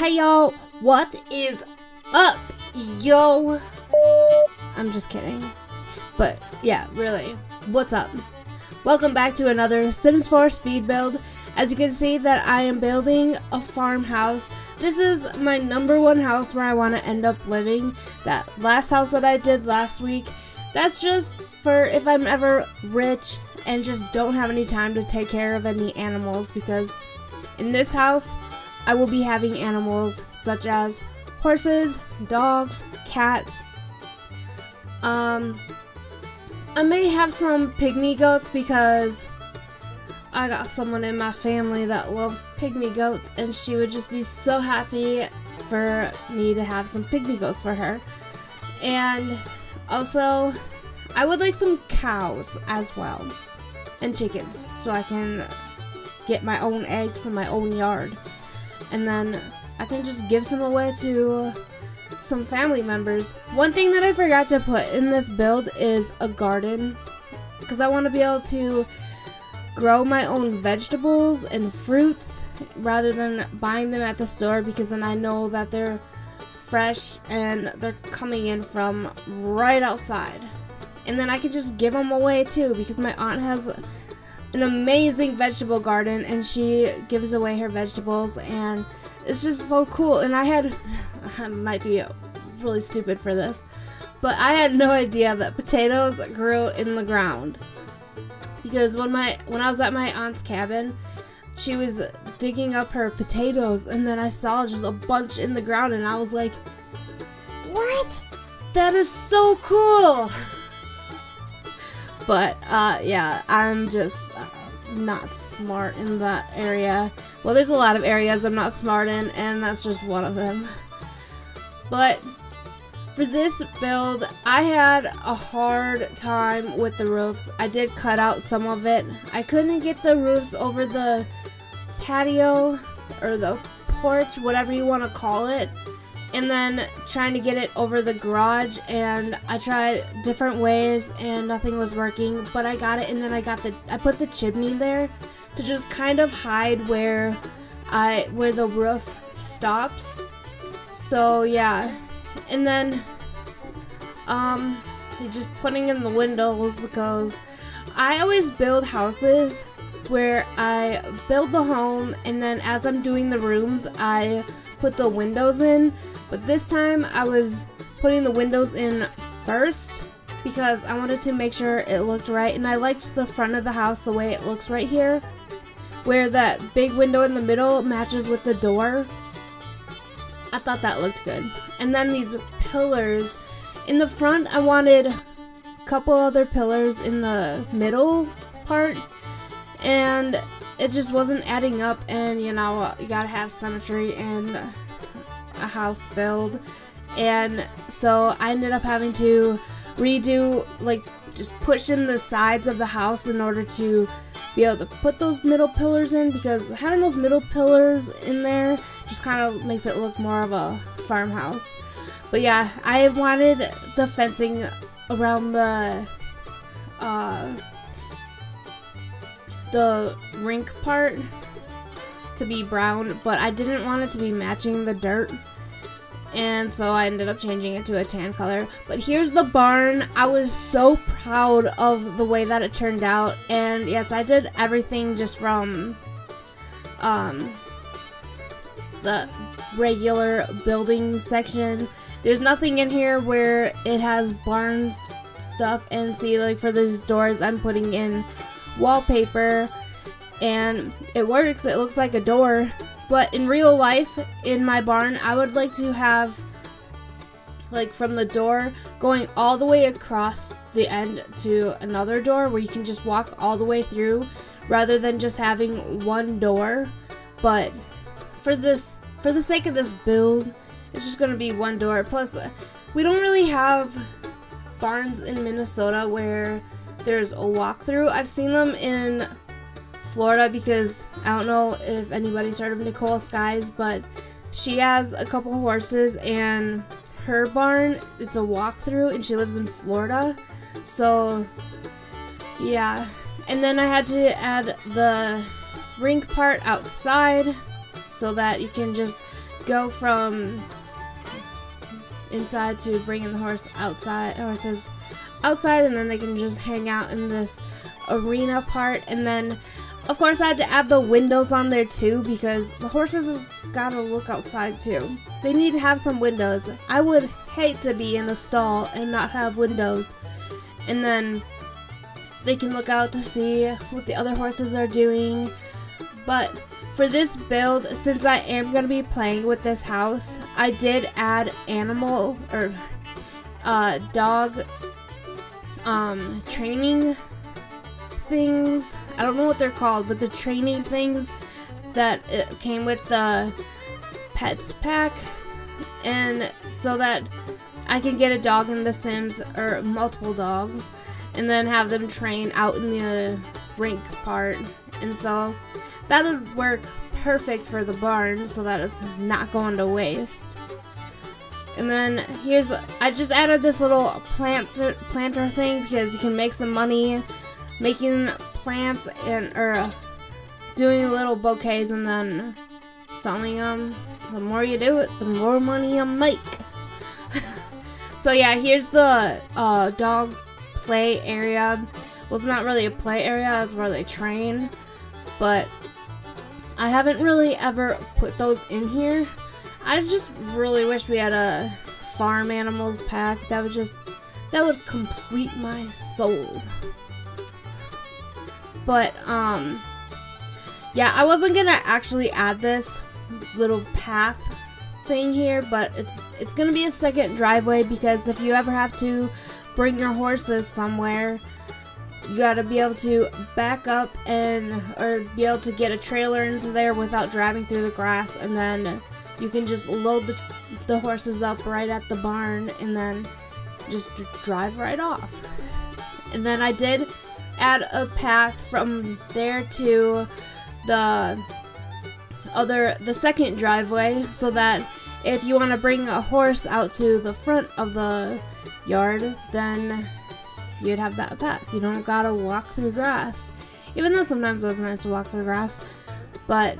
Hey y'all, what is up, yo? I'm just kidding. But yeah, really, what's up? Welcome back to another Sims 4 speed build. As you can see that I am building a farmhouse. This is my #1 house where I want to end up living. That last house that I did last week, that's just for if I'm ever rich and just don't have any time to take care of any animals, because in this house I will be having animals such as horses, dogs, cats. I may have some pygmy goats because I got someone in my family that loves pygmy goats, and she would just be so happy for me to have some pygmy goats for her. And also, I would like some cows as well, and chickens, so I can get my own eggs from my own yard. And then I can just give some away to some family members. One thing that I forgot to put in this build is a garden, because I want to be able to grow my own vegetables and fruits rather than buying them at the store, because then I know that they're fresh and they're coming in from right outside. And then I can just give them away too, because my aunt has an amazing vegetable garden and she gives away her vegetables, and it's just so cool. And I might be really stupid for this, but I had no idea that potatoes grew in the ground, because when I was at my aunt's cabin, she was digging up her potatoes, and then I saw just a bunch in the ground, and I was like, what? That is so cool. But yeah, I'm just not smart in that area. Well, there's a lot of areas I'm not smart in, and that's just one of them. But for this build, I had a hard time with the roofs. I did cut out some of it. I couldn't get the roofs over the patio or the porch, whatever you want to call it, and then trying to get it over the garage, and I tried different ways and nothing was working, but I got it. And then I put the chimney there to just kind of hide where the roof stops. So yeah, and then just putting in the windows, because I always build houses where I build the home, and then as I'm doing the rooms I put the windows in. But this time I was putting the windows in first because I wanted to make sure it looked right, and I liked the front of the house the way it looks right here, where that big window in the middle matches with the door. I thought that looked good. And then these pillars in the front, I wanted a couple other pillars in the middle part, and it just wasn't adding up. And you know, you gotta have symmetry in a house build, and so I ended up having to redo, like, just push in the sides of the house in order to be able to put those middle pillars in, because having those middle pillars in there just kind of makes it look more of a farmhouse. But yeah, I wanted the fencing around the rink part to be brown, but I didn't want it to be matching the dirt, and so I ended up changing it to a tan color. But here's the barn. I was so proud of the way that it turned out, and yes, I did everything just from the regular building section. There's nothing in here where it has barn stuff, and see, like for those doors I'm putting in wallpaper, and it works. It looks like a door. But in real life, in my barn, I would like to have, like, from the door going all the way across the end to another door where you can just walk all the way through, rather than just having one door. But for the sake of this build, it's just gonna be one door. Plus, we don't really have barns in Minnesota where there's a walkthrough. I've seen them in Florida, because I don't know if anybody's heard of Nicole Skies, but she has a couple horses, and her barn, it's a walkthrough, and she lives in Florida. So yeah, and then I had to add the rink part outside so that you can just go from inside to bringing the horses outside, and then they can just hang out in this arena part. And then of course I had to add the windows on there too, because the horses have gotta look outside too. They need to have some windows. I would hate to be in a stall and not have windows, and then they can look out to see what the other horses are doing. But for this build, since I am going to be playing with this house, I did add animal or dog training things. I don't know what they're called, but the training things that came with the pets pack, and so that I can get a dog in The Sims, or multiple dogs, and then have them train out in the rink part. And so that would work perfect for the barn, so that it's not going to waste. And then I just added this little planter thing, because you can make some money making plants or doing little bouquets and then selling them. The more you do it, the more money you make. So yeah, here's the dog play area. Well, it's not really a play area, it's where they train, but I haven't really ever put those in here. I just really wish we had a farm animals pack. That would complete my soul. But yeah, I wasn't gonna actually add this little path thing here, but it's gonna be a second driveway, because if you ever have to bring your horses somewhere, you gotta be able to back up or be able to get a trailer into there without driving through the grass, and then you can just load the horses up right at the barn and then just drive right off. And then I did add a path from there to the second driveway, so that if you want to bring a horse out to the front of the yard, then you'd have that path. You don't gotta walk through grass, even though sometimes it was nice to walk through grass. But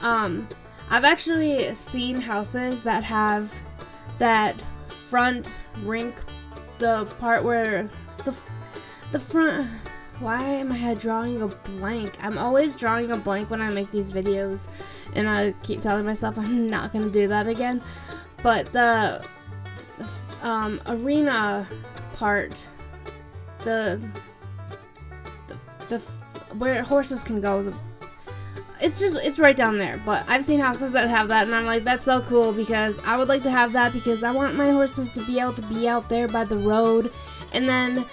I've actually seen houses that have that front rink, the part where the front. Why am I drawing a blank? I'm always drawing a blank when I make these videos, and I keep telling myself I'm not gonna do that again. But the arena part, the where horses can go, it's right down there. But I've seen houses that have that, and I'm like, that's so cool, because I would like to have that, because I want my horses to be able to be out there by the road, and then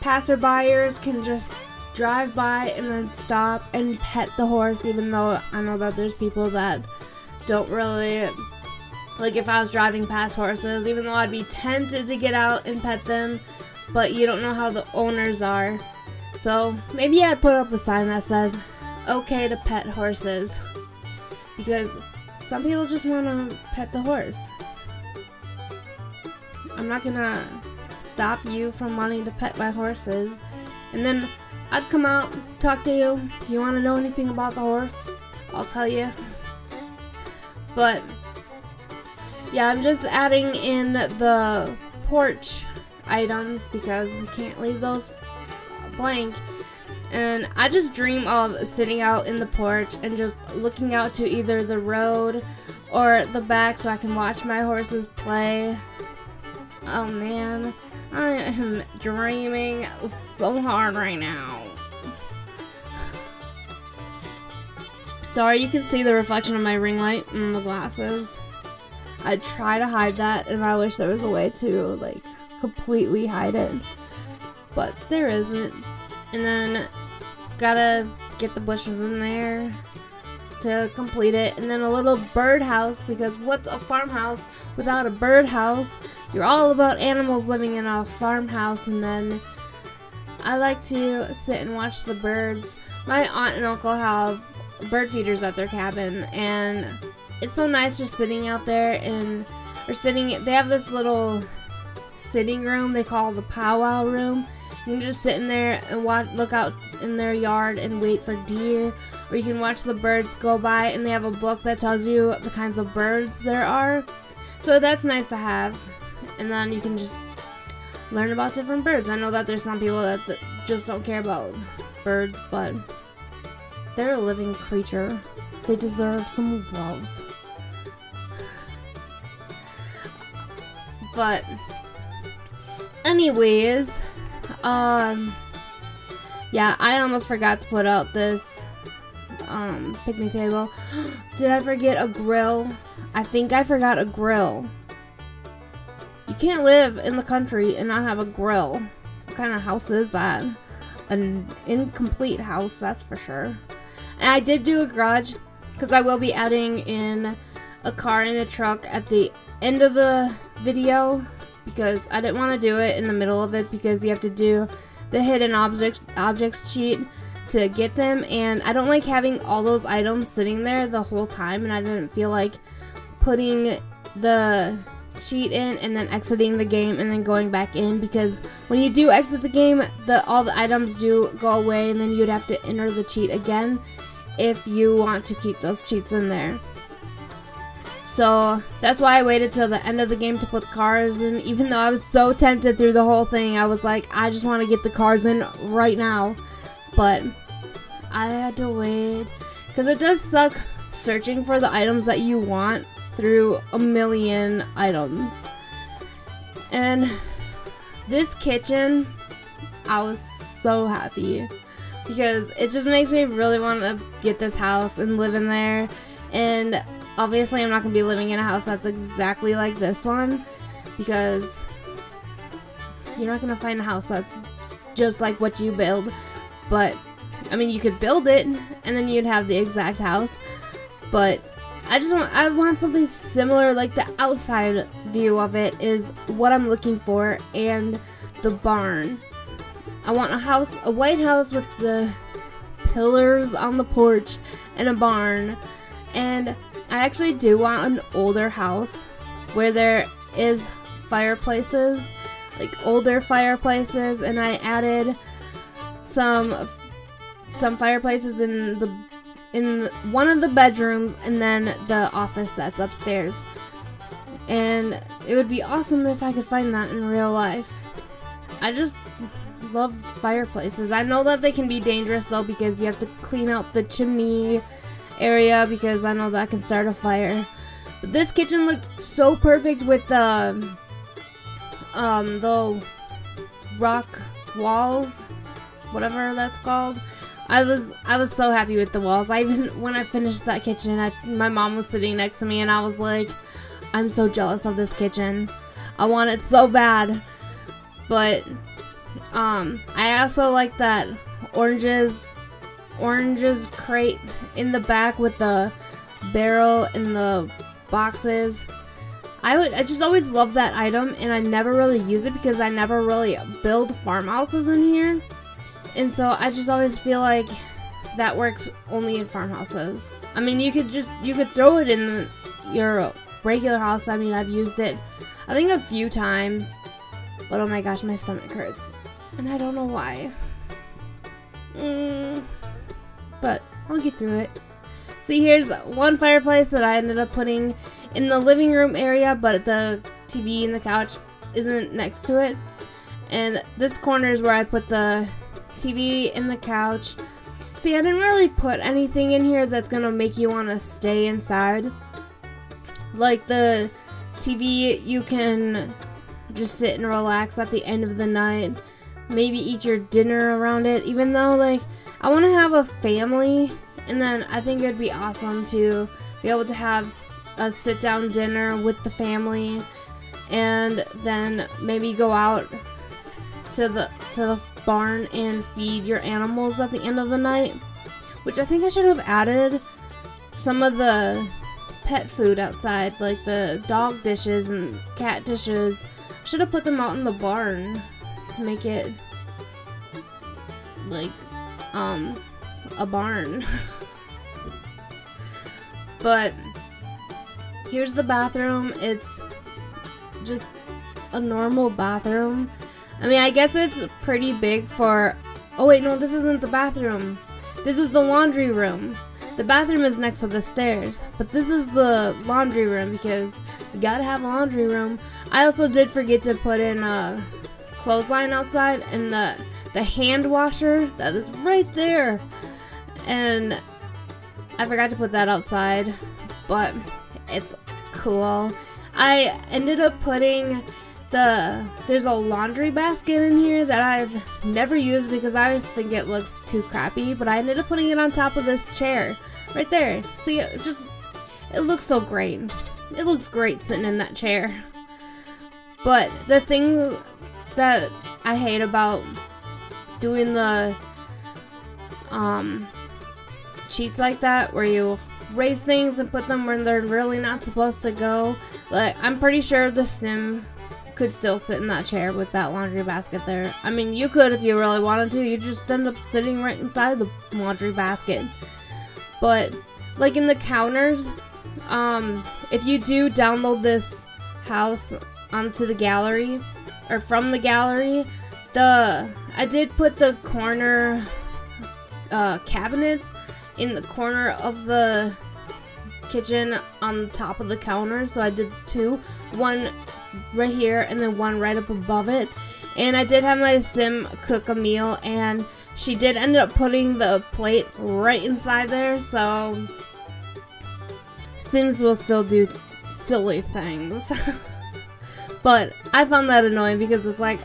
passerbyers can just drive by and then stop and pet the horse, even though I know that there's people that don't really, like, if I was driving past horses, even though I'd be tempted to get out and pet them, but you don't know how the owners are. So maybe I'd put up a sign that says, okay to pet horses, because some people just want to pet the horse. I'm not gonna stop you from wanting to pet my horses. And then I'd come out, talk to you. If you want to know anything about the horse, I'll tell you. But yeah, I'm just adding in the porch items, because you can't leave those blank. And I just dream of sitting out in the porch and just looking out to either the road or the back, so I can watch my horses play. Oh man, I am dreaming so hard right now. Sorry, you can see the reflection of my ring light in the glasses. I try to hide that, and I wish there was a way to, like, completely hide it, but there isn't. And then gotta get the bushes in there to complete it, and then a little birdhouse, because what's a farmhouse without a birdhouse? You're all about animals living in a farmhouse. And then I like to sit and watch the birds. My aunt and uncle have bird feeders at their cabin, and it's so nice just sitting out there they have this little sitting room they call the powwow room, You can just sit in there and look out in their yard and wait for deer, or you can watch the birds go by, and they have a book that tells you the kinds of birds there are. So that's nice to have, and then you can just learn about different birds. I know that there's some people that just don't care about birds, but they're a living creature. They deserve some love. But anyways, yeah, I almost forgot to put out this picnic table. Did I forget a grill? I think I forgot a grill. You can't live in the country and not have a grill. What kind of house is that? An incomplete house, that's for sure. And I did do a garage because I will be adding in a car and a truck at the end of the video, because I didn't want to do it in the middle of it because you have to do the hidden objects cheat to get them, and I don't like having all those items sitting there the whole time, and I didn't feel like putting the cheat in and then exiting the game and then going back in, because when you do exit the game, all the items do go away, and then you'd have to enter the cheat again if you want to keep those cheats in there. So that's why I waited till the end of the game to put cars in, even though I was so tempted through the whole thing. I was like, I just want to get the cars in right now, but I had to wait because it does suck searching for the items that you want through a million items. And this kitchen, I was so happy because it just makes me really want to get this house and live in there. And obviously I'm not going to be living in a house that's exactly like this one, because you're not going to find a house that's just like what you build. But I mean, you could build it and then you'd have the exact house, but I want something similar. Like the outside view of it is what I'm looking for, and the barn. I want a white house with the pillars on the porch and a barn. And I actually do want an older house where there is fireplaces, like older fireplaces, and I added some fireplaces in one of the bedrooms, and then the office that's upstairs. And it would be awesome if I could find that in real life. I just love fireplaces. I know that they can be dangerous though, because you have to clean out the chimney area, because I know that can start a fire. But this kitchen looked so perfect with the rock walls, whatever that's called. I was so happy with the walls. When I finished that kitchen, my mom was sitting next to me, and I was like, I'm so jealous of this kitchen. I want it so bad. But I also like that oranges crate in the back with the barrel and the boxes. I just always love that item, and I never really use it because I never really build farmhouses in here. And so I just always feel like that works only in farmhouses. I mean, you could throw it in your regular house. I mean, I've used it I think a few times, but oh my gosh, my stomach hurts, and I don't know why. But I'll get through it. See, here's one fireplace that I ended up putting in the living room area, but the TV and the couch isn't next to it. And this corner is where I put the TV and the couch. See, I didn't really put anything in here that's gonna make you want to stay inside. Like the TV, you can just sit and relax at the end of the night. Maybe eat your dinner around it, even though, like, I want to have a family, and then I think it would be awesome to be able to have a sit-down dinner with the family, and then maybe go out to the barn and feed your animals at the end of the night. Which I think I should have added some of the pet food outside, like the dog dishes and cat dishes. I should have put them out in the barn to make it like a barn. But here's the bathroom. It's just a normal bathroom. I mean, I guess it's pretty big for... Oh wait, no, this isn't the bathroom. This is the laundry room. The bathroom is next to the stairs, but this is the laundry room because you gotta have a laundry room. I also did forget to put in a clothesline outside and the hand washer that is right there. And I forgot to put that outside, but it's cool. I ended up putting there's a laundry basket in here that I've never used because I always think it looks too crappy, but I ended up putting it on top of this chair right there. See, it looks so great. It looks great sitting in that chair. But the thing that I hate about doing the cheats like that, where you raise things and put them where they're really not supposed to go, like, I'm pretty sure the sim could still sit in that chair with that laundry basket there. I mean, you could if you really wanted to. You just end up sitting right inside the laundry basket. But like in the counters, if you do download this house onto the gallery or from the gallery, I did put the corner cabinets in the corner of the kitchen on top of the counter. So I did two, one right here and then one right up above it. And I did have my sim cook a meal, and she did end up putting the plate right inside there, so Sims will still do silly things. But I found that annoying because it's like,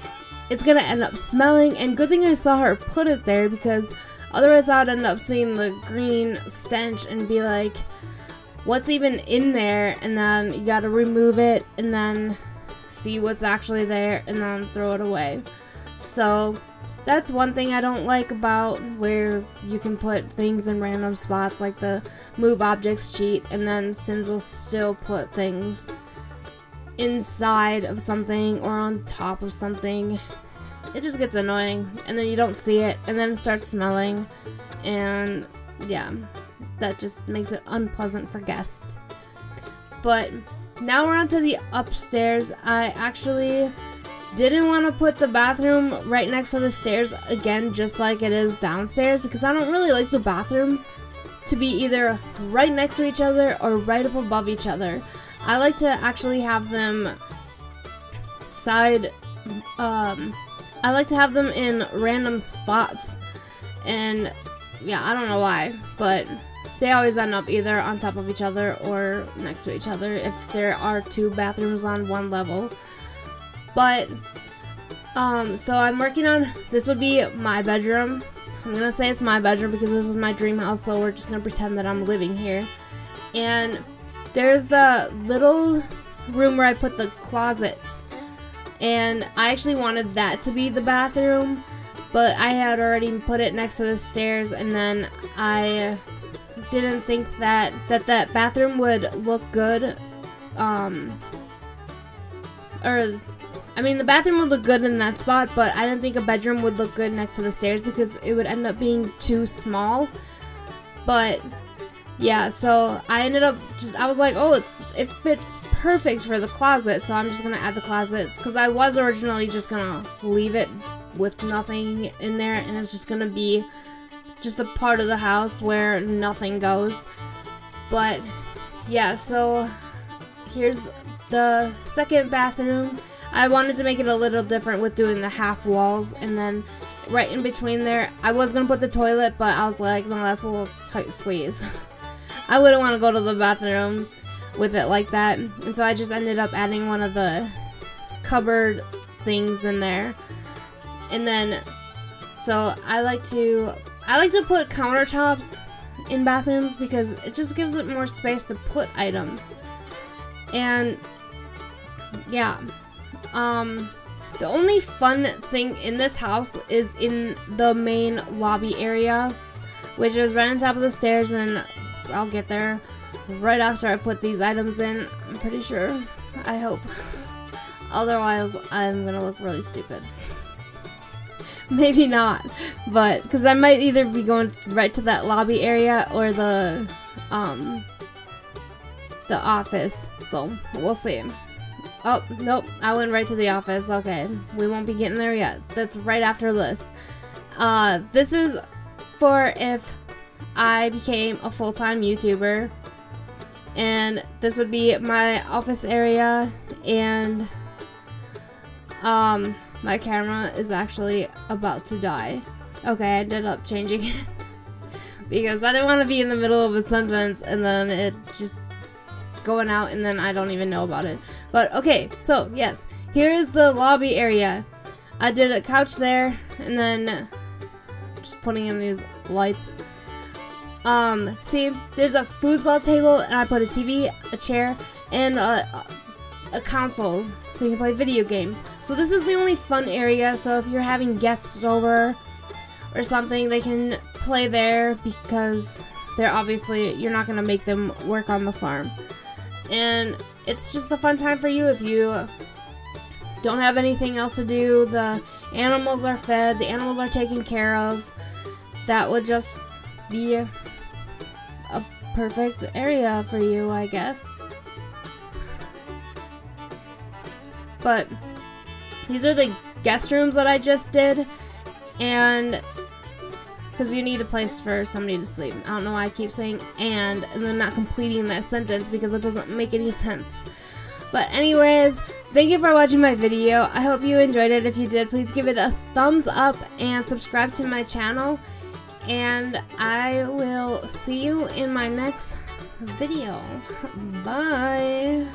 it's gonna end up smelling, and good thing I saw her put it there because otherwise I would end up seeing the green stench and be like, what's even in there? And then you gotta remove it and then see what's actually there and then throw it away. So that's one thing I don't like about where you can put things in random spots, like the move objects cheat, and then Sims will still put things inside of something or on top of something. It just gets annoying, and then you don't see it, and then it starts smelling, and yeah, that just makes it unpleasant for guests. But now we're on to the upstairs. I actually didn't want to put the bathroom right next to the stairs again, just like it is downstairs, because I don't really like the bathrooms to be either right next to each other or right up above each other. I like to actually have them I like to have them in random spots, and yeah, I don't know why, but they always end up either on top of each other or next to each other if there are two bathrooms on one level. But so I'm working on, this would be my bedroom. I'm gonna say it's my bedroom because this is my dream house, so we're just gonna pretend that I'm living here. And there's the little room where I put the closets, and I actually wanted that to be the bathroom, but I had already put it next to the stairs, and then I didn't think that bathroom would look good, I mean, the bathroom would look good in that spot, but I didn't think a bedroom would look good next to the stairs because it would end up being too small. But yeah, so I ended up I was like, oh, it fits perfect for the closet, so I'm just gonna add the closets, because I was originally just gonna leave it with nothing in there, and it's just gonna be just a part of the house where nothing goes. But yeah, so here's the second bathroom. I wanted to make it a little different with doing the half walls, and then right in between there, I was gonna put the toilet, but I was like, no, that's a little tight squeeze. I wouldn't want to go to the bathroom with it like that, and so I just ended up adding one of the cupboard things in there. And then, so I like to put countertops in bathrooms because it just gives it more space to put items. And yeah, the only fun thing in this house is in the main lobby area, which is right on top of the stairs, and I'll get there right after I put these items in, I'm pretty sure. I hope. Otherwise, I'm gonna look really stupid. Maybe not, but because I might either be going right to that lobby area or the office, so we'll see. Oh, nope, I went right to the office. Okay, we won't be getting there yet. That's right after this. This is for if I became a full-time YouTuber. And this would be my office area, and my camera is actually about to die. Okay, I ended up changing it because I didn't want to be in the middle of a sentence and then it just going out and then I don't even know about it. But okay, so yes, here is the lobby area. I did a couch there and then just putting in these lights. See, there's a foosball table and I put a TV, a chair, and a console so you can play video games. So this is the only fun area, so if you're having guests over or something, they can play there because they're obviously, you're not going to make them work on the farm. And it's just a fun time for you if you don't have anything else to do. The animals are fed, the animals are taken care of. That would just be a perfect area for you, I guess. But these are the guest rooms that I just did, and because you need a place for somebody to sleep. I don't know why I keep saying and then not completing that sentence because it doesn't make any sense. But anyways, thank you for watching my video. I hope you enjoyed it. If you did, please give it a thumbs up and subscribe to my channel. And I will see you in my next video. Bye.